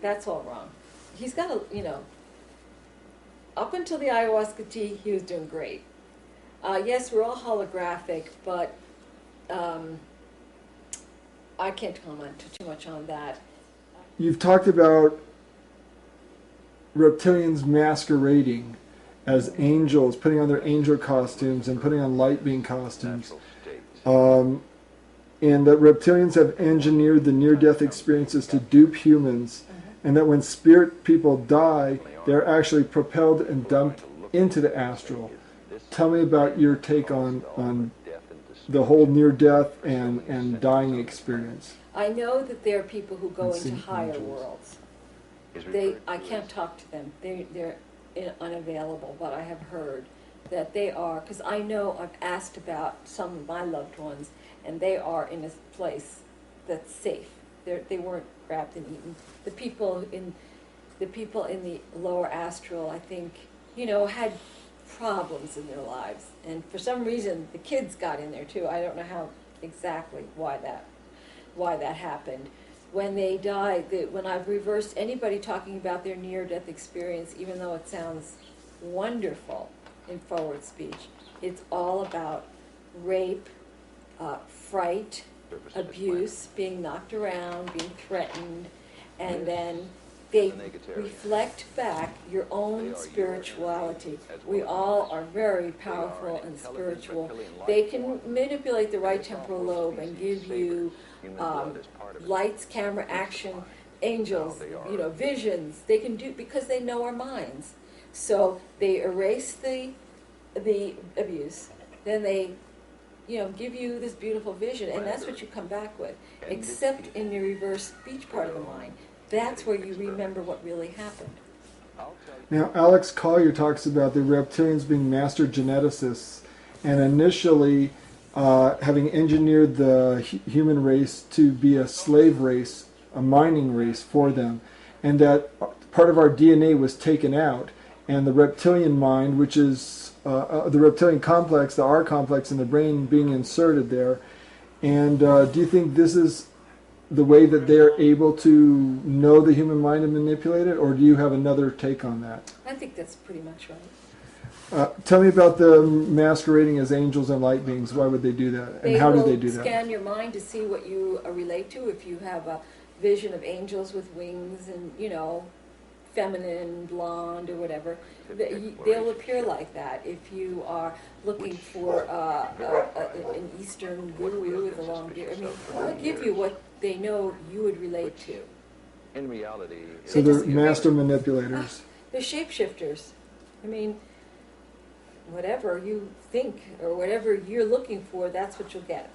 That's all wrong. He's got to, up until the ayahuasca tea, he was doing great. Yes, we're all holographic, but I can't comment too much on that. You've talked about reptilians masquerading as angels, putting on their angel costumes and putting on light being costumes. And that reptilians have engineered the near-death experiences to dupe humans, and that when spirit people die, they're actually propelled and dumped into the astral. Tell me about your take on the whole near-death and dying experience. I know that there are people who go into higher worlds. I can't talk to them. They're unavailable, but I have heard that they are, because I know I've asked about some of my loved ones, and they are in a place that's safe. They weren't grabbed and eaten. The people in the lower astral, I think, had problems in their lives, and for some reason the kids got in there too. I don't know how exactly why that happened. When they die, when I've reversed anybody talking about their near-death experience, even though it sounds wonderful in forward speech, it's all about rape, fright, abuse, being knocked around, being threatened, and then they reflect back your own spirituality. We all are very powerful and spiritual. They can manipulate the right temporal lobe and give you lights, camera, action, angels, visions. They can do, because they know our minds. So they erase the abuse, then they give you this beautiful vision, and that's what you come back with, except in the reverse speech part of the mind. That's where you remember what really happened. Now, Alex Collier talks about the reptilians being master geneticists, and initially having engineered the human race to be a slave race, a mining race for them, and that part of our DNA was taken out, and the reptilian mind, which is the reptilian complex, the R complex in the brain, being inserted there. And do you think this is the way that they're able to know the human mind and manipulate it, or do you have another take on that? I think that's pretty much right. Tell me about the masquerading as angels and light beings. Why would they do that? And how do they do that? They will scan your mind to see what you relate to. If you have a vision of angels with wings and, feminine, blonde, or whatever, they'll appear like that. If you are looking for an Eastern guru with a long beard, they'll give you what they know you would relate to. In reality, so they're master manipulators. They're shapeshifters. Whatever you think or whatever you're looking for, that's what you'll get.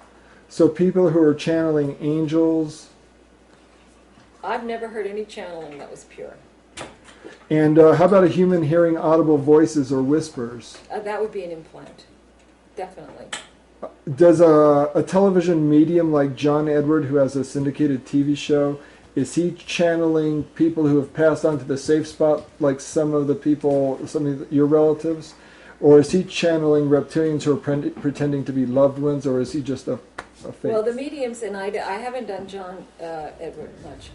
So people who are channeling angels. I've never heard any channeling that was pure. And how about a human hearing audible voices or whispers? That would be an implant, definitely. Does a television medium like John Edward, who has a syndicated TV show, is he channeling people who have passed on to the safe spot, like some of your relatives? Or is he channeling reptilians who are pretending to be loved ones, or is he just a fake? Well, the mediums, and I haven't done John Edward much.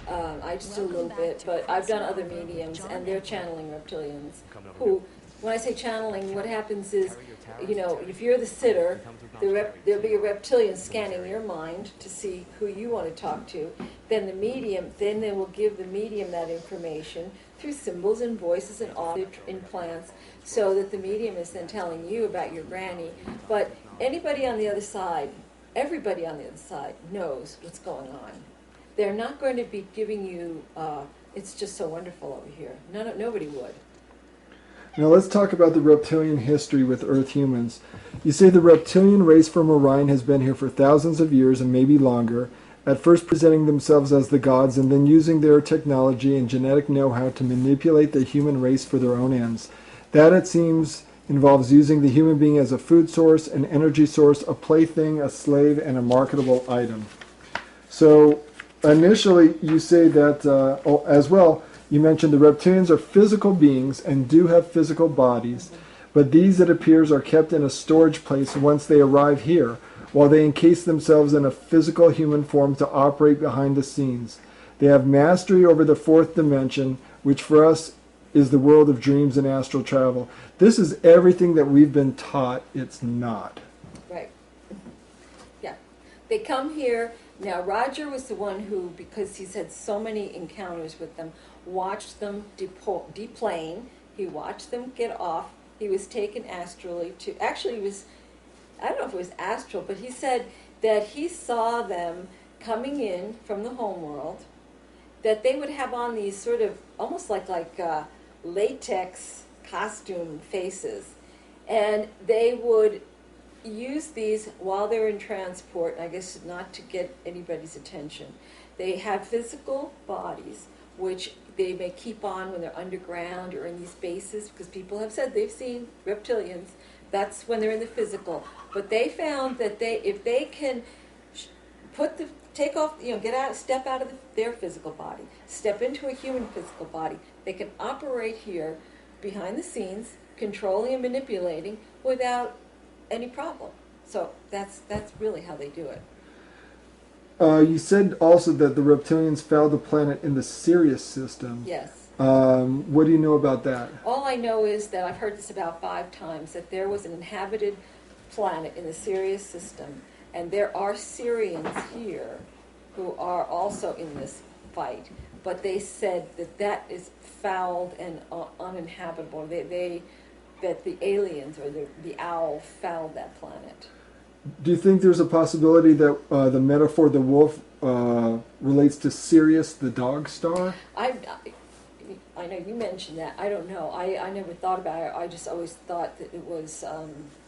I just do a little bit, but I've done other mediums, and they're channeling reptilians who, when I say channeling, what happens is, if you're the sitter, there'll be a reptilian scanning your mind to see who you want to talk to. Then they will give the medium that information through symbols and voices and audio implants, so that the medium is then telling you about your granny. But everybody on the other side knows what's going on. They're not going to be giving you, it's just so wonderful over here. Nobody would. Now let's talk about the reptilian history with Earth humans. You say the reptilian race from Orion has been here for thousands of years and maybe longer, at first presenting themselves as the gods and then using their technology and genetic know-how to manipulate the human race for their own ends. That, it seems, involves using the human being as a food source, an energy source, a plaything, a slave, and a marketable item. So initially you say that, as well, you mentioned the reptilians are physical beings and do have physical bodies, but these, it appears, are kept in a storage place once they arrive here, while they encase themselves in a physical human form to operate behind the scenes. They have mastery over the fourth dimension, which for us is the world of dreams and astral travel. This is everything that we've been taught it's not. Right. Yeah. They come here. Now, Roger was the one who, because he's had so many encounters with them, watched them deplane. He watched them get off. He was taken astrally to, actually it was, I don't know if it was astral, but he said that he saw them coming in from the homeworld, that they would have on these sort of, almost like latex costume faces. And they would use these while they're in transport, I guess not to get anybody's attention. They have physical bodies, which they may keep on when they're underground or in these bases, because people have said they've seen reptilians. That's when they're in the physical. But they found that if they can take off, get out, step out of their physical body, step into a human physical body, they can operate here behind the scenes, controlling and manipulating without any problem. So that's really how they do it. You said also that the reptilians found the planet in the Sirius system. Yes. What do you know about that? All I know is that I've heard this about 5 times, that there was an inhabited planet in the Sirius system, and there are Carians here who are also in this fight. But they said that is fouled and uninhabitable. That the aliens or the owl fouled that planet. Do you think there's a possibility that the metaphor, the wolf, relates to Sirius, the dog star? I know you mentioned that. I don't know. I never thought about it. I just always thought that it was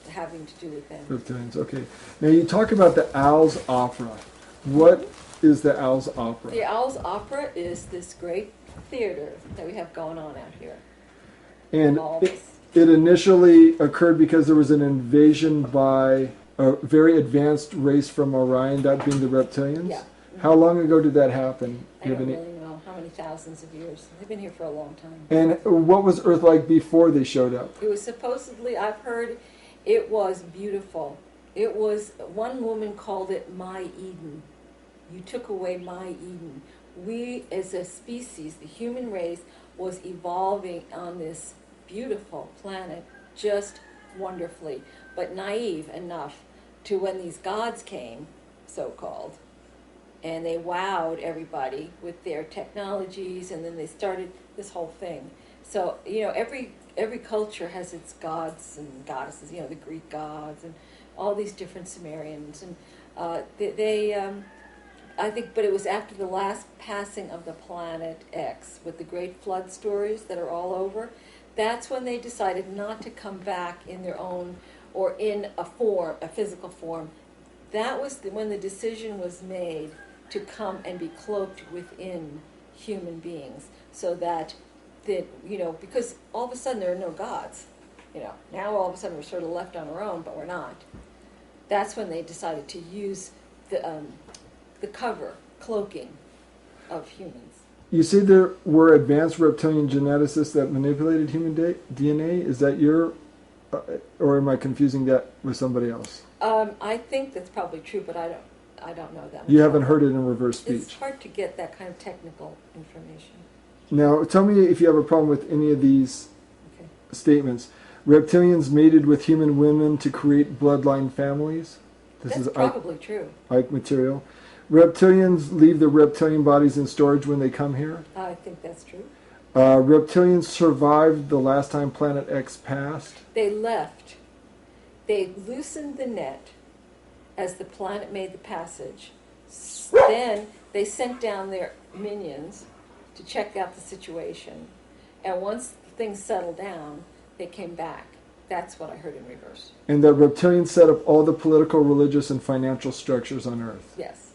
having to do with them. Reptilians, okay. Now you talk about the Owl's Opera. What is the Owl's Opera? The Owl's Opera is this great theater that we have going on out here. And it initially occurred because there was an invasion by a very advanced race from Orion, that being the Reptilians? Yeah. How long ago did that happen? I don't really know how many thousands of years. They've been here for a long time. And what was Earth like before they showed up? It was supposedly, I've heard, it was beautiful. It was, one woman called it my Eden. You took away my Eden. We, as a species, the human race, was evolving on this beautiful planet just wonderfully, but naive enough to when these gods came, so-called, and they wowed everybody with their technologies, and then they started this whole thing. So, every culture has its gods and goddesses, the Greek gods and all these different Sumerians, and I think, but it was after the last passing of the planet X with the great flood stories that are all over, that's when they decided not to come back in their own, or in a physical form. That was when the decision was made to come and be cloaked within human beings, so that, because all of a sudden there are no gods. Now all of a sudden we're sort of left on our own, but we're not. That's when they decided to use the cloaking of humans. You say there were advanced reptilian geneticists that manipulated human DNA. Is that or am I confusing that with somebody else? I think that's probably true, but I don't know that. You haven't heard it in reverse speech. It's hard to get that kind of technical information. Now, tell me if you have a problem with any of these statements. Reptilians mated with human women to create bloodline families. That's probably true. Icke material. Reptilians leave their reptilian bodies in storage when they come here. I think that's true. Reptilians survived the last time Planet X passed. They left. They loosened the net as the planet made the passage. Then they sent down their minions to check out the situation. And once things settled down, they came back. That's what I heard in reverse. And that reptilians set up all the political, religious, and financial structures on Earth. Yes.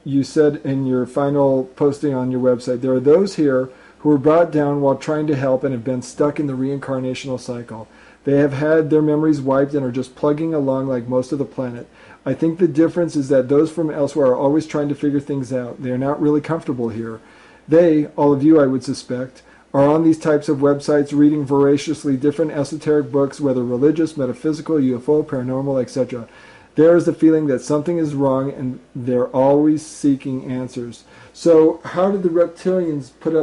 You said in your final posting on your website, there are those here who were brought down while trying to help and have been stuck in the reincarnational cycle. They have had their memories wiped and are just plugging along like most of the planet. I think the difference is that those from elsewhere are always trying to figure things out. They are not really comfortable here. They, all of you I would suspect, are on these types of websites reading voraciously different esoteric books, whether religious, metaphysical, UFO, paranormal, etc. There is the feeling that something is wrong, and they're always seeking answers. So how did the reptilians put up